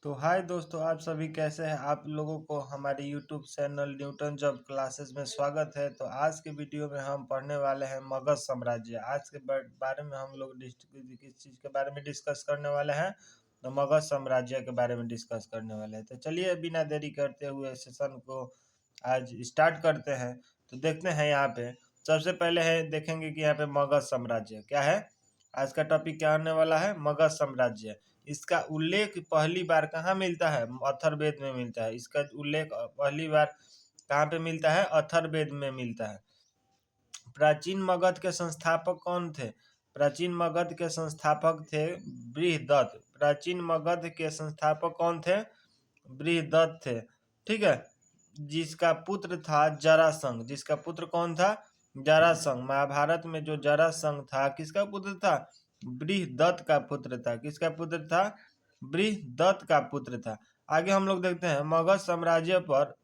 तो हाय दोस्तों, आप सभी कैसे हैं। आप लोगों को हमारे YouTube channel Newton job classes में स्वागत है। तो आज के वीडियो में हम पढ़ने वाले हैं मगध साम्राज्य। आज के बारे में हम लोग किस चीज़ के बारे में डिस्कस करने वाले हैं, तो मगध साम्राज्य के बारे में डिस्कस करने वाले हैं। तो चलिए बिना देरी करते हुए सेशन को आज स्टार्ट करते हैं। तो देखते हैं यहाँ पे सबसे पहले है देखेंगे कि यहाँ पे मगध साम्राज्य क्या है। आज का टॉपिक क्या आने वाला है, मगध साम्राज्य। इसका उल्लेख पहली बार कहाँ मिलता है, अथर्ववेद में मिलता है। इसका उल्लेख पहली बार कहाँ पे मिलता है, अथर्ववेद में मिलता है। प्राचीन मगध के संस्थापक कौन थे? प्राचीन मगध के संस्थापक थे बृहदत्त। प्राचीन मगध के संस्थापक कौन थे? बृहदत्त थे। ठीक है, जिसका पुत्र था जरासंध। जिसका पुत्र कौन था? जरासंध। महाभारत में जो जरासंध था किसका पुत्र था? बृहदत्त का पुत्र था। किसका पुत्र था? बृहदत्त का पुत्र था। आगे हम लोग देखते हैं मगध साम्राज्य पर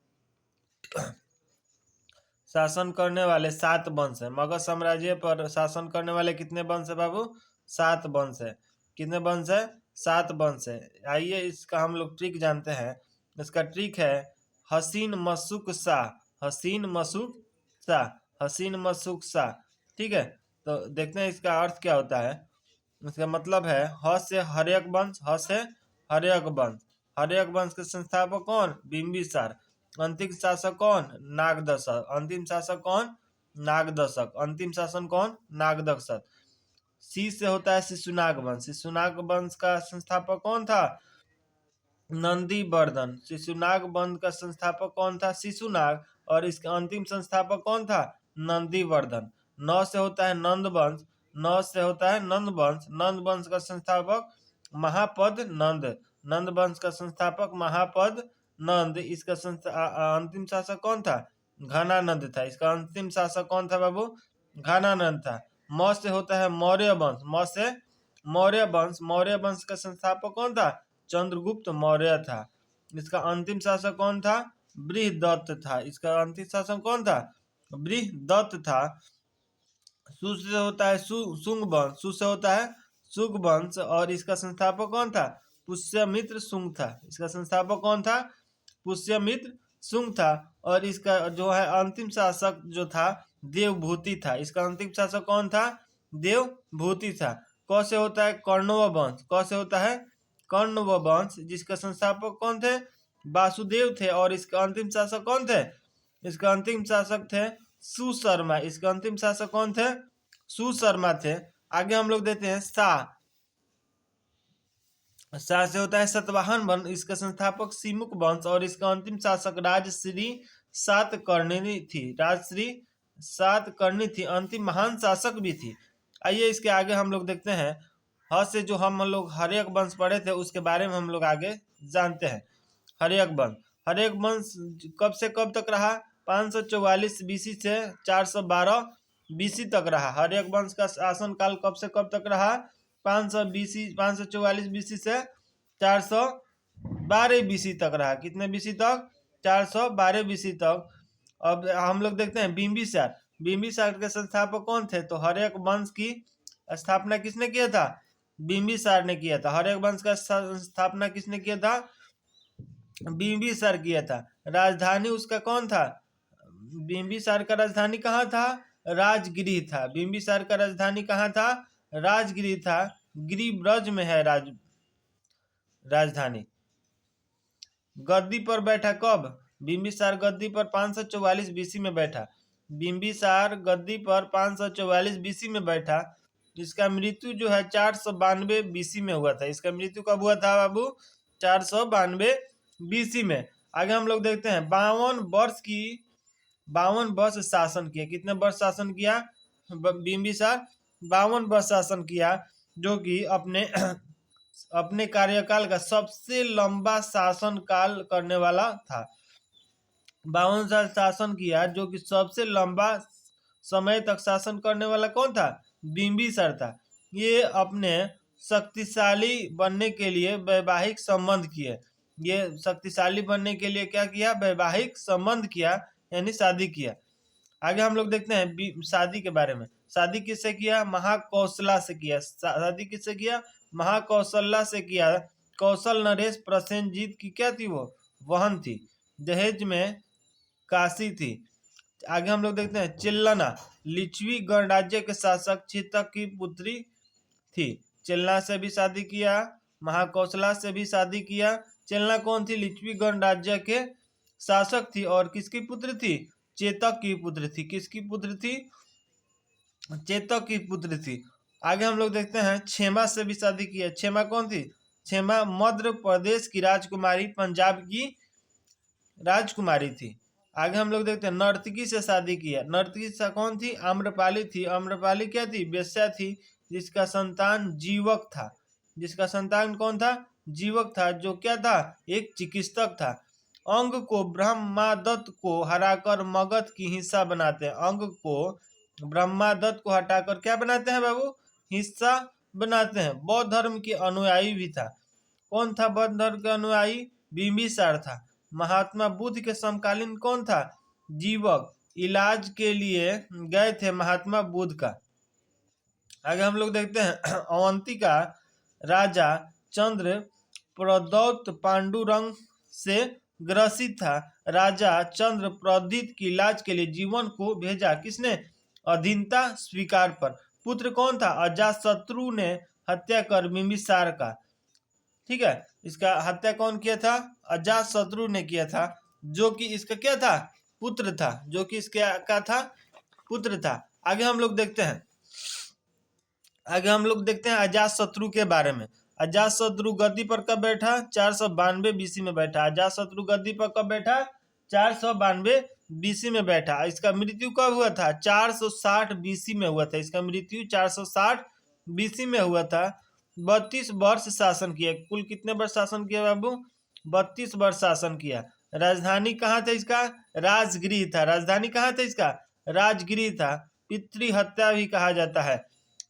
शासन करने वाले 7 वंश है। मगध साम्राज्य पर शासन करने वाले कितने वंश है बाबू? 7 वंश है। कितने वंश है? 7 वंश है। आइए इसका हम लोग ट्रिक जानते हैं। इसका ट्रिक है हसीन मशुक शाह। हसीन मशुक शाह। हसीन मशुक शाह। ठीक है, तो देखते हैं इसका अर्थ क्या होता है। इसका मतलब है ह से हर्यक वंश। ह से हर्यक वंश। हर्यक वंश के संस्थापक कौन? बिंबिसार। अंतिम शासक कौन? नागदशक। अंतिम शासक कौन? नागदशक। अंतिम शासन कौन? नागदशक। सी से होता है शिशुनाग वंश। शिशुनाग वंश का संस्थापक कौन था? नंदीवर्धन। शिशुनाग वंश का संस्थापक कौन था? शिशुनाग। और इसका अंतिम संस्थापक कौन था? नंदीवर्धन। नौ से होता है नंद वंश। नौ से होता है नंद वंश। नंद वंश का संस्थापक महापद नंद। नंद वंश का संस्थापक महापद नंद। इसका अंतिम शासक कौन था? घनानंद था। इसका अंतिम शासक कौन था बाबू? घनानंद था। म से होता है मौर्य वंश। म से मौर्य वंश। मौर्य वंश का संस्थापक कौन था? चंद्रगुप्त मौर्य था। इसका अंतिम शासक कौन था? बृहदत्त था। इसका अंतिम शासक कौन था? बृहदत्त था। सु से होता है शुंग वंश। सु से होता है शुंग वंश। और इसका संस्थापक कौन था? पुष्यमित्र शुंग था। इसका संस्थापक कौन था? पुष्यमित्र शुंग था। और इसका जो है अंतिम शासक जो था देवभूति था। इसका अंतिम शासक कौन था? देवभूति था। क से होता है कर्णव वंश। क से होता है कर्णव वंश, जिसका संस्थापक कौन थे? वासुदेव थे। और इसका अंतिम शासक कौन थे? इसका अंतिम शासक थे सुशर्मा। इसका अंतिम शासक कौन थे? सुशर्मा थे। आगे हम लोग देते हैं शाह। शाह से होता है सतवाहन वंश। इसका संस्थापक सिमुक वंश। और इसका अंतिम शासक राजश्री सातकर्णी थी। राजश्री सातकर्णी थी। अंतिम महान शासक भी थी। आइए इसके आगे हम लोग देखते हैं ह से जो हम लोग हर्यक वंश पढ़े थे उसके बारे में हम लोग आगे जानते हैं। हर्यक वंश। हर्यक वंश कब से कब तक रहा? 544 बीसी से 412 बीसी तक रहा। हर्यक वंश का शासन काल कब से कब तक रहा? 544 बीसी से 412 बीसी तक रहा। कितने बीसी तक? 412 बीसी तक। अब हम लोग देखते हैं बिंबिसार। बिंबिसार के संस्थापक कौन थे? तो हर्यक वंश की स्थापना किसने किया था? बिंबिसार ने किया था। हर्यक वंश का स्थापना किसने किया था? बिंबिसार किया था। राजधानी उसका कौन था? बिंबिसार का राजधानी कहाँ था? राजगिरी था। बिंबिसार का राजधानी कहाँ था? राजगिरी था। गिरिब्रज में है राजधानी। गद्दी पर बैठा कब? बिंबिसार गद्दी पर 544 बीसी में बैठा। बिंबिसार गद्दी पर 544 बीसी में बैठा। इसका मृत्यु जो है 492 बीसी में हुआ था। इसका मृत्यु कब हुआ था बाबू? 492 बीसी में। आगे हम लोग देखते हैं 52 वर्ष शासन किया। कितने वर्ष शासन किया बिंबिसार? 52 वर्ष शासन किया, जो कि अपने कार्यकाल का सबसे लंबा शासन काल करने वाला था। 52 साल शासन किया, जो कि सबसे लंबा समय तक शासन करने वाला कौन था? बिंबिसार था। ये अपने शक्तिशाली बनने के लिए वैवाहिक संबंध किए। ये शक्तिशाली बनने के लिए क्या किया? वैवाहिक संबंध किया, यानी शादी किया। आगे हम लोग देखते हैं शादी के बारे में। शादी किससे किया? महाकौशला से किया। शादी किससे किया? महाकौशल्या से किया। कौशल नरेश प्रसेनजीत की क्या थी, वो बहन थी। दहेज में काशी थी। आगे हम लोग देखते हैं चिल्लना लिच्छवी गणराज्य के शासक चेतक की पुत्री थी। चिल्ला से भी शादी किया, महाकौशला से भी शादी किया। चिल्ला कौन थी, लिच्छवी गणराज्य के शासक थी और किसकी पुत्र थी, चेतक की पुत्र थी। किसकी पुत्र थी, चेतक की पुत्र थी। आगे हम लोग देखते हैं क्षेमा से भी शादी किया। क्षेमा कौन थी, क्षेमा मध्य प्रदेश की राजकुमारी, पंजाब की राजकुमारी थी। आगे हम लोग देखते हैं नर्तकी से शादी किया। नर्तकी से कौन थी, आम्रपाली थी। आम्रपाली क्या थी, वेश्या थी, जिसका संतान जीवक था। जिसका संतान कौन था, जीवक था, जो क्या था, एक चिकित्सक था। अंग को ब्रह्मादत्त को हराकर मगध की हिस्सा बनाते हैं। अंग को ब्रह्मादत्त को हटाकर क्या बनाते हैं बाबू, हिस्सा बनाते हैं। बौद्ध धर्म के अनुयायी भी था। कौन था बौद्ध धर्म का अनुयायी, बिंबिसार था। महात्मा बुद्ध के समकालीन कौन था, जीवक। इलाज के लिए गए थे महात्मा बुद्ध का। आगे हम लोग देखते हैं अवंती का राजा चंद्र प्रदौत पांडुरंग से ग्रसित था। राजा चंद्र प्रदीत की इलाज के लिए जीवन को भेजा, किसने, अधीनता स्वीकार पर। पुत्र कौन था, अजातशत्रु ने हत्या कर बिंबिसार का। ठीक है, इसका हत्या कौन किया था, अजातशत्रु ने किया था, जो कि इसका क्या था, पुत्र था, जो कि इसका क्या था, पुत्र था। आगे हम लोग देखते हैं अजातशत्रु के बारे में। अजातशत्रु गद्दी पर कब बैठा, 492 बीसी में बैठा। अजातशत्रु गद्दी पर कब बैठा, 492 बीसी में बैठा। इसका मृत्यु कब हुआ था, 460 बीसी में हुआ था। इसका मृत्यु 460 बीसी में हुआ था। 32 वर्ष शासन किया। कुल कितने वर्ष शासन किया बाबू, 32 वर्ष शासन किया। राजधानी कहाँ था इसका, राजगृह था। राजधानी कहाँ था इसका, राजगृह था। पितृहत्या भी कहा जाता है।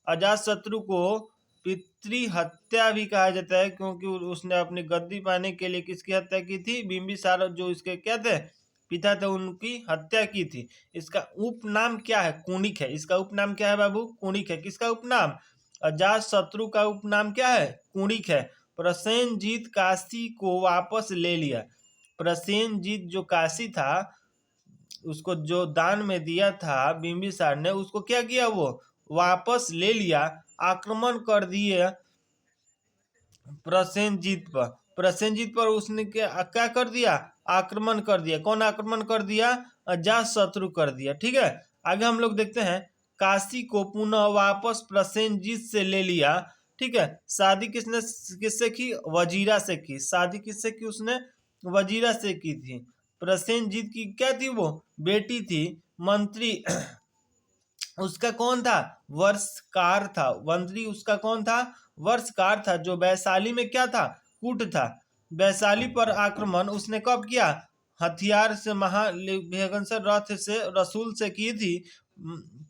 अजातशत्रु को पितृहत्या भी कहा जाता है, क्योंकि उसने अपनी गद्दी पाने के लिए किसकी हत्या की थी, बिंबिसार जो इसके क्या थे, पिता थे, उनकी हत्या की थी। इसका उपनाम क्या है, कुणिक है। इसका उपनाम क्या है बाबू, कुणिक है। किसका उपनाम, अजातशत्रु का उपनाम क्या है, कुणिक है। प्रसेनजीत काशी को वापस ले लिया। प्रसेनजीत जो काशी था, उसको जो दान में दिया था बिंबिसार ने, उसको क्या किया, वो वापस ले लिया। आक्रमण कर दिए प्रसेनजीत पर। प्रसेनजीत पर उसने क्या कर दिया, आक्रमण कर दिया। कौन आक्रमण कर दिया, अजातशत्रु कर दिया। ठीक है, आगे हम लोग देखते हैं काशी को पुनः वापस प्रसेनजीत से ले लिया। ठीक है, शादी किससे की, वजीरा से की। शादी किससे की, उसने वजीरा से की थी। प्रसेनजीत की क्या थी, वो बेटी थी। मंत्री उसका कौन था, वर्षकार था। मंत्री उसका कौन था, वर्षकार था, जो वैशाली में क्या था, कूट था। वैशाली पर आक्रमण उसने कब किया, हथियार से महालेखन रथ से रसूल से की थी।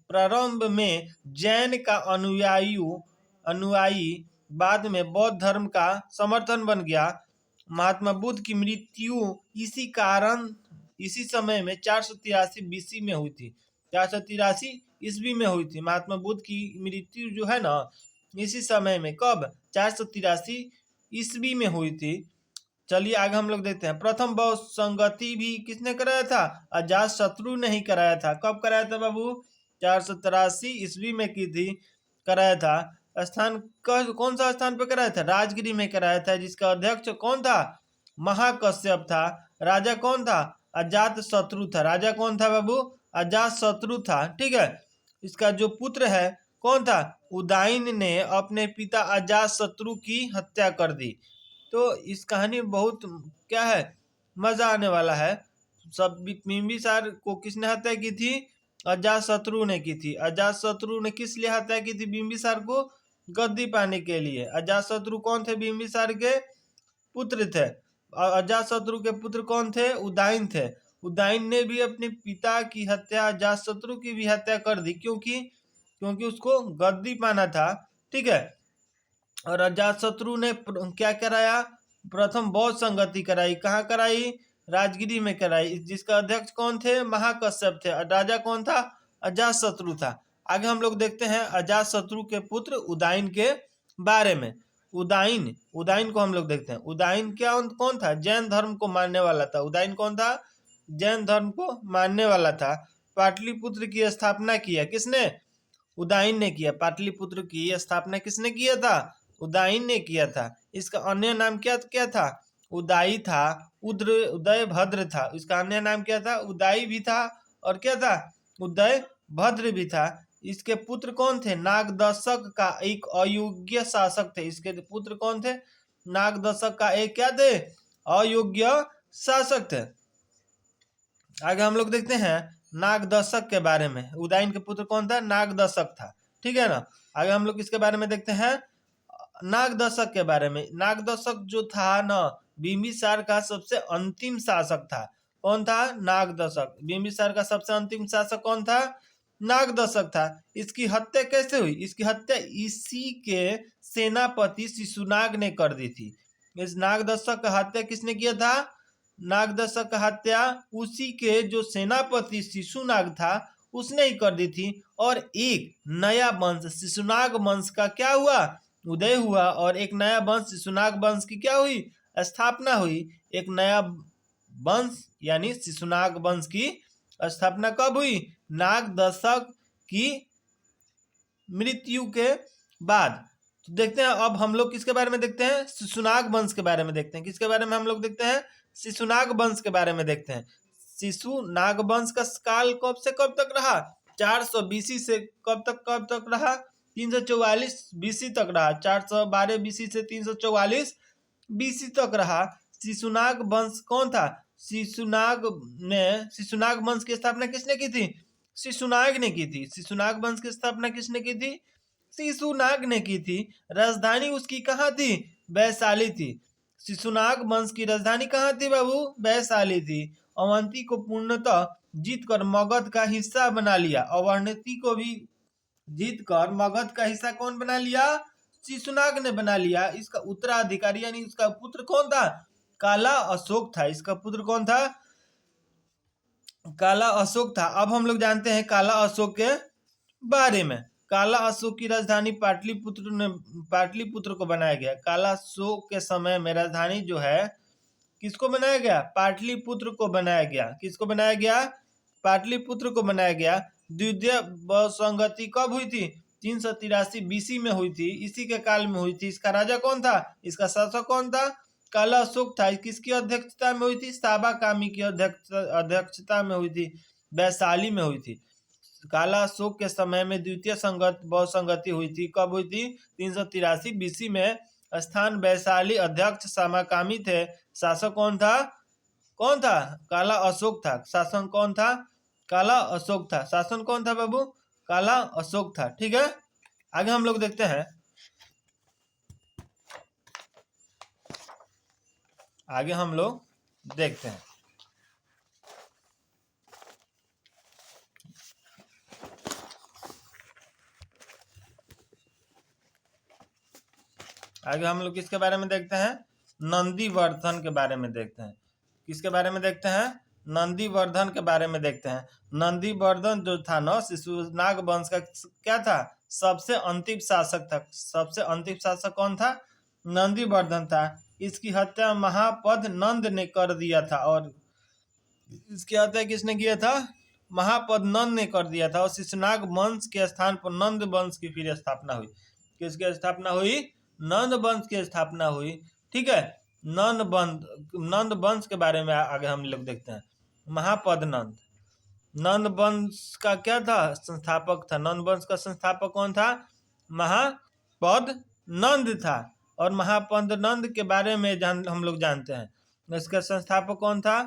प्रारंभ में जैन का अनुयायी बाद में बौद्ध धर्म का समर्थन बन गया। महात्मा बुद्ध की मृत्यु इसी समय में 483 बीसी में हुई थी। 483 ईस्वी में हुई थी। महात्मा बुद्ध की मृत्यु जो है ना, इसी समय में, कब, 483 ईस्वी में हुई थी। चलिए आगे हम लोग देखते हैं प्रथम बौद्ध संगति भी किसने कराया था, अजातशत्रु ने ही कराया था। कब कराया था बाबू, 483 ईस्वी में की थी, कराया था। स्थान कौन सा स्थान पे कराया था, राजगिरी में कराया था, जिसका अध्यक्ष कौन था, महाकश्यप था। राजा कौन था, अजातशत्रु था। राजा कौन था बाबू, अजातशत्रु था। ठीक है, इसका जो पुत्र है कौन था, उदयन ने अपने पिता अजातशत्रु की हत्या कर दी। तो इस कहानी बहुत क्या है, मजा आने वाला है। सब बिंबिसार को किसने हत्या की थी, अजातशत्रु ने की थी। अजातशत्रु ने किस लिए हत्या की थी बिंबिसार को, गद्दी पाने के लिए। अजातशत्रु कौन थे, बिंबिसार के पुत्र थे। अजातशत्रु के पुत्र कौन थे, उदयन थे। उदयन ने भी अपने पिता की हत्या, अजातशत्रु की भी हत्या कर दी, क्योंकि उसको गद्दी पाना था। ठीक है, और अजातशत्रु ने क्या कराया, प्रथम बौद्ध संगति कराई। कहाँ कराई, राजगिरी में कराई, जिसका अध्यक्ष कौन थे, महाकश्यप थे। राजा कौन था, अजातशत्रु था। आगे हम लोग देखते हैं अजातशत्रु के पुत्र उदयन के बारे में। उदाइन, उदाइन को हम लोग देखते हैं। उदाइन क्या कौन था? जैन धर्म को मानने वाला था। उदाइन कौन था? जैन धर्म को मानने वाला था। पाटलिपुत्र की स्थापना किया किसने? उदाइन ने किया। पाटलिपुत्र की स्थापना किसने किया था? उदाइन ने किया था। इसका अन्य नाम क्या क्या था? उदाई था, उदय भद्र था। इसका अन्य नाम क्या था? उदाई भी था और क्या था? उदय भद्र भी था। इसके पुत्र कौन थे? नागदशक का एक अयोग्य शासक थे। इसके पुत्र कौन थे? नागदशक का एक क्या थे? अयोग्य शासक थे। आगे हम लोग देखते हैं नागदशक के बारे में। उदाइन के पुत्र कौन था? नागदशक था। ठीक है ना। आगे हम लोग इसके बारे में देखते हैं नागदशक के बारे में। नागदशक जो था ना, बिंबिसार का सबसे अंतिम शासक था। कौन था? नागदशक। बिंबिसार का सबसे अंतिम शासक कौन था? नागदशक था। इसकी हत्या कैसे हुई? इसकी हत्या इसी के सेनापति शिशुनाग ने कर दी थी। इस नागदशक का हत्या किसने किया था? नागदशक का हत्या उसी के जो सेनापति शिशुनाग था उसने ही कर दी थी। और एक नया वंश शिशुनाग वंश का क्या हुआ? उदय हुआ। और एक नया वंश शिशुनाग वंश की क्या हुई? स्थापना हुई। एक नया वंश यानी शिशुनाग वंश की स्थापना कब हुई? नागदशक की मृत्यु के बाद। तो देखते हैं अब हम लोग किसके बारे में देखते हैं? शिशुनाग वंश के बारे में देखते हैं। किसके बारे में हम लोग देखते हैं? शिशुनाग वंश के बारे में देखते हैं। शिशुनाग वंश का काल कब से कब तक रहा? 400 बीसी से कब तक रहा? 344 बीसी तक रहा। 412 बीसी से 344 बीसी तक रहा। शिशुनाग वंश कौन था? शिशुनाग वंश की स्थापना किसने की थी? शिशुनाग ने की थी। शिशुनाग वंश की स्थापना किसने की थी? शिशुनाग ने की थी। राजधानी उसकी कहाँ थी? वैशाली थी। शिशुनाग वंश की राजधानी कहाँ थी बाबू? वैशाली थी। अवंती को पूर्णतः जीतकर मगध का हिस्सा बना लिया। अवंती को भी जीतकर मगध का हिस्सा कौन बना लिया? शिशुनाग ने बना लिया। इसका उत्तराधिकारी यानी इसका पुत्र कौन था? काला अशोक था। इसका पुत्र कौन था? काला अशोक था। अब हम लोग जानते हैं काला अशोक के बारे में। काला अशोक की राजधानी पाटलिपुत्र को बनाया गया। काला अशोक के समय में राजधानी जो है किसको बनाया गया? पाटलिपुत्र को बनाया गया। किसको बनाया गया? पाटलिपुत्र को बनाया गया। द्वितीय संगति कब हुई थी? 383 बीसी में हुई थी। इसी के काल में हुई थी। इसका राजा कौन था? इसका शासक कौन था? काला अशोक था। किसकी अध्यक्षता में हुई थी? साबा कामी की अध्यक्षता में हुई थी। वैशाली में हुई थी। काला अशोक के समय में द्वितीय संगति हुई थी। कब हुई थी? 383 बीसी में। स्थान वैशाली। अध्यक्ष सामाकामी थे। शासक कौन था? कौन था? काला अशोक था। शासन कौन था? काला अशोक था। शासन कौन था बाबू? काला अशोक था। ठीक है। आगे हम लोग देखते हैं। आगे हम लोग देखते हैं आगे हम लोग किसके बारे में देखते हैं? नंदीवर्धन के बारे में देखते हैं। किसके बारे में देखते हैं? नंदीवर्धन के बारे में देखते हैं। नंदीवर्धन जो था ना, शिशुनाग वंश का क्या था? सबसे अंतिम शासक था। सबसे अंतिम शासक कौन था? नंदीवर्धन था। इसकी हत्या महापद नंद ने कर दिया था। और इसकी हत्या किसने किया था? महापद नंद ने कर दिया था। और शिशुनाग वंश के स्थान पर नंद वंश की फिर स्थापना हुई। किसकी स्थापना हुई? नंद वंश की स्थापना हुई। ठीक है। नंद वंश के बारे में आगे हम लोग देखते हैं। महापद नंद। नंद वंश का क्या था? संस्थापक था। नंद वंश का संस्थापक कौन था? महापद नंद था। और महापद नंद के बारे में हम लोग जानते हैं। इसका संस्थापक कौन था?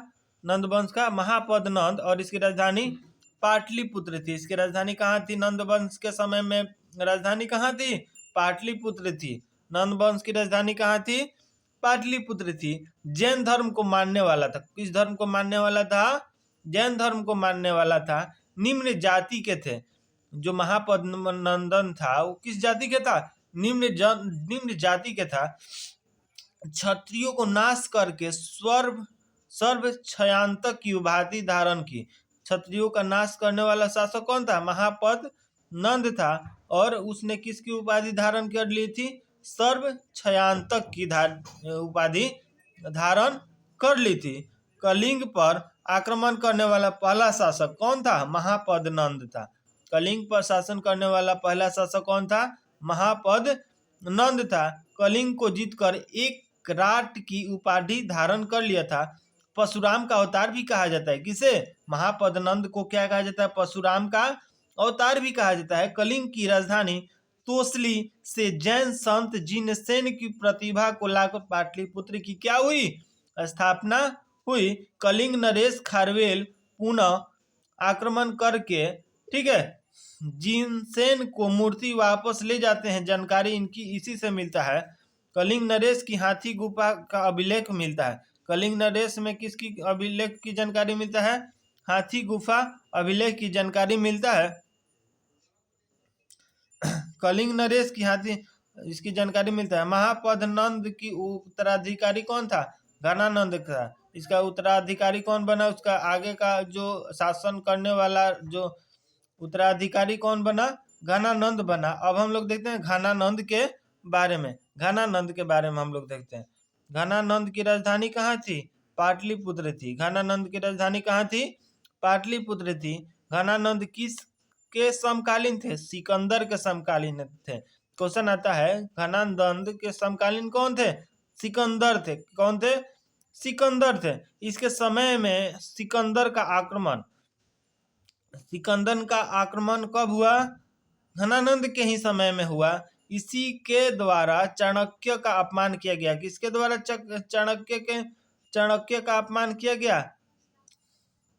नंद वंश का महापद नंद। और इसकी राजधानी पाटलिपुत्र थी। इसकी राजधानी कहाँ थी? नंद वंश के समय में राजधानी कहाँ थी? पाटलिपुत्र थी। नंद वंश की राजधानी कहाँ थी? पाटलिपुत्र थी। जैन धर्म को मानने वाला था। किस धर्म को मानने वाला था? जैन धर्म को मानने वाला था। निम्न जाति के थे। जो महापद नंदन था वो किस जाति के था? निम्न जाति के था। क्षत्रियों को नाश करके सर्व क्षयांतक की उपाधि धारण की। क्षत्रियों का नाश करने वाला शासक कौन था? महापद नंद था। और उसने किसकी उपाधि धारण कर ली थी? सर्वक्षयांतक की उपाधि धारण कर ली थी। कलिंग पर आक्रमण करने वाला पहला शासक कौन था? महापद नंद था। कलिंग पर शासन करने वाला पहला शासक कौन था? महापद नंद था। कलिंग को जीतकर एक राट की उपाधि धारण कर लिया था। परशुराम का अवतार भी कहा जाता है। किसे? महापद नंद को क्या कहा जाता है? परशुराम का अवतार भी कहा जाता है। कलिंग की राजधानी तोसली से जैन संत जिनसेन की प्रतिभा को लाकर पाटलिपुत्र की क्या हुई? स्थापना हुई। कलिंग नरेश खारवेल पुनः आक्रमण करके, ठीक है, जिनसेन को मूर्ति वापस ले जाते हैं। जानकारी इनकी इसी से मिलता है। कलिंग नरेश की हाथी गुफा का अभिलेख मिलता है। कलिंग नरेश में किसकी अभिलेख की जानकारी मिलता है? हाथी गुफा अभिलेख की जानकारी मिलता है। कलिंग नरेश की हाथी इसकी जानकारी मिलता है। महापद नंद की उत्तराधिकारी कौन था? घनानंद था। इसका उत्तराधिकारी कौन बना? उसका आगे का जो शासन करने वाला जो उत्तराधिकारी कौन बना? घनानंद बना। अब हम लोग देखते हैं घनानंद के बारे में। घनानंद के बारे में हम लोग देखते हैं। घनानंद की राजधानी कहाँ थी? पाटलिपुत्र थी। घनानंद की राजधानी कहाँ थी? पाटलिपुत्र थी। घनानंद किस के समकालीन थे? सिकंदर के समकालीन थे। क्वेश्चन आता है घनानंद के समकालीन कौन थे? सिकंदर थे। कौन थे? सिकंदर थे। इसके समय में सिकंदर का आक्रमण कब हुआ? घनानंद के ही समय में हुआ। इसी के द्वारा चाणक्य का अपमान किया गया। किसके द्वारा चाणक्य का अपमान किया गया?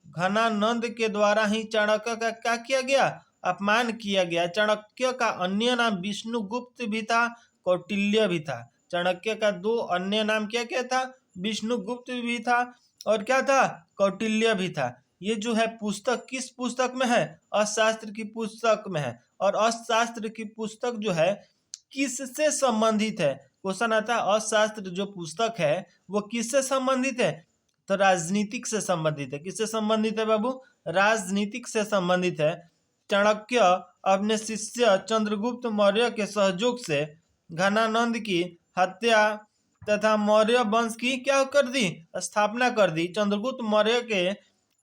घनानंद के द्वारा ही चाणक्य का क्या किया गया? अपमान किया गया। चाणक्य का अन्य नाम विष्णुगुप्त भी था, कौटिल्य भी था। चाणक्य का दो अन्य नाम क्या क्या था? विष्णुगुप्त भी था और क्या था? कौटिल्य भी था। ये जो है पुस्तक किस पुस्तक में है? अर्थशास्त्र की पुस्तक में है। और अर्थशास्त्र की पुस्तक जो है किससे संबंधित है? क्वेश्चन आता है अर्थशास्त्र जो पुस्तक है वो किससे संबंधित है? तो राजनीतिक से संबंधित है। किससे संबंधित है बाबू? राजनीतिक से संबंधित है। चाणक्य अपने शिष्य चंद्रगुप्त मौर्य के सहयोग से घनानंद की हत्या तथा मौर्य वंश की क्या कर दी? स्थापना कर दी। चंद्रगुप्त मौर्य के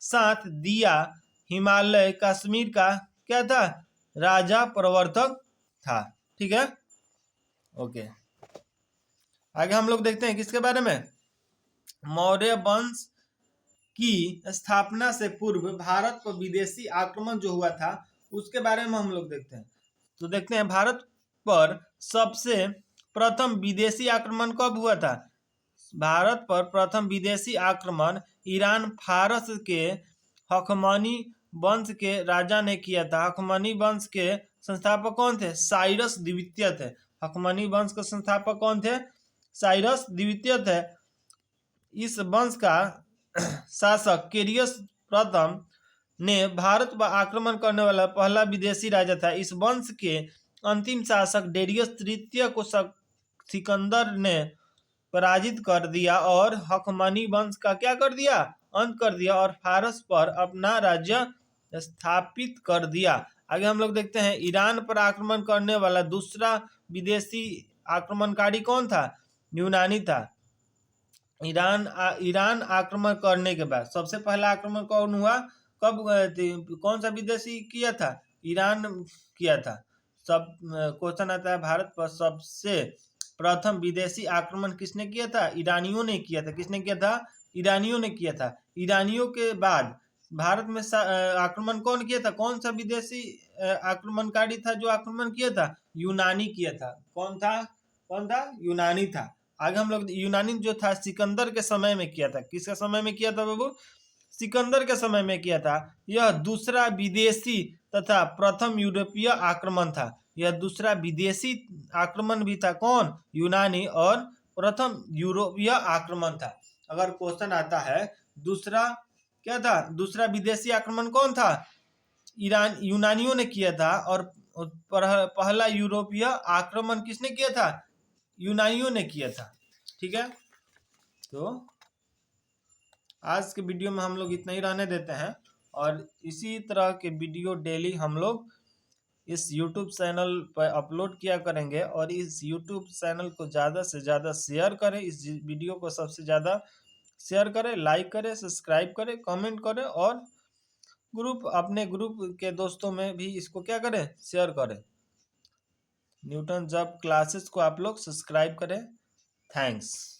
साथ दिया हिमालय कश्मीर का क्या था? राजा प्रवर्तक था। ठीक है, ओके। आगे हम लोग देखते हैं किसके बारे में? मौर्य वंश की स्थापना से पूर्व भारत पर विदेशी आक्रमण जो हुआ था उसके बारे में हम लोग देखते हैं। तो देखते हैं भारत पर सबसे प्रथम विदेशी आक्रमण कब हुआ था? भारत पर प्रथम विदेशी आक्रमण ईरान फारस के हकमनी वंश के राजा ने किया था। हकमनी वंश के संस्थापक कौन थे? साइरस द्वितीय थे। हकमनी वंश के संस्थापक कौन थे? साइरस द्वितीय थे। इस वंश का शासक केरियस प्रथम ने भारत पर आक्रमण करने वाला पहला विदेशी राजा था। इस वंश के अंतिम शासक डेरियस तृतीय को सिकंदर ने पराजित कर दिया और हकमनी वंश का क्या कर दिया? अंत कर दिया और फारस पर अपना राज्य स्थापित कर दिया। आगे हम लोग देखते हैं ईरान पर आक्रमण करने वाला दूसरा विदेशी आक्रमणकारी कौन था? यूनानी था। ईरान आक्रमण करने के बाद सबसे पहला आक्रमण कौन हुआ? कब? कौन सा विदेशी किया था? ईरान किया था। सब क्वेश्चन आता है भारत पर सबसे प्रथम विदेशी आक्रमण किसने किया था? ईरानियों ने किया था। किसने किया था? ईरानियों ने किया था। ईरानियों के बाद भारत में आक्रमण कौन किया था? कौन सा विदेशी आक्रमणकारी था जो आक्रमण किया था? यूनानी किया था। कौन था? कौन था? यूनानी था। आगे हम लोग यूनानी जो था सिकंदर के समय में किया था। किसके समय में किया था बाबू? सिकंदर के समय में किया था। यह दूसरा विदेशी तथा प्रथम यूरोपीय आक्रमण था। यह दूसरा विदेशी आक्रमण भी था। कौन? यूनानी। और प्रथम यूरोपीय आक्रमण था। अगर क्वेश्चन आता है दूसरा क्या था? दूसरा विदेशी आक्रमण कौन था? यूनानियों ने किया था। और पहला यूरोपीय आक्रमण किसने किया था? यूनानियों ने किया था। ठीक है, तो आज के वीडियो में हम लोग इतना ही रहने देते हैं और इसी तरह के वीडियो डेली हम लोग इस यूट्यूब चैनल पर अपलोड किया करेंगे और इस यूट्यूब चैनल को ज़्यादा से ज़्यादा शेयर करें, इस वीडियो को सबसे ज़्यादा शेयर करें, लाइक करें, सब्सक्राइब करें, कमेंट करें और अपने ग्रुप के दोस्तों में भी इसको क्या करें, शेयर करें। न्यूटन जब क्लासेस को आप लोग सब्सक्राइब करें। थैंक्स।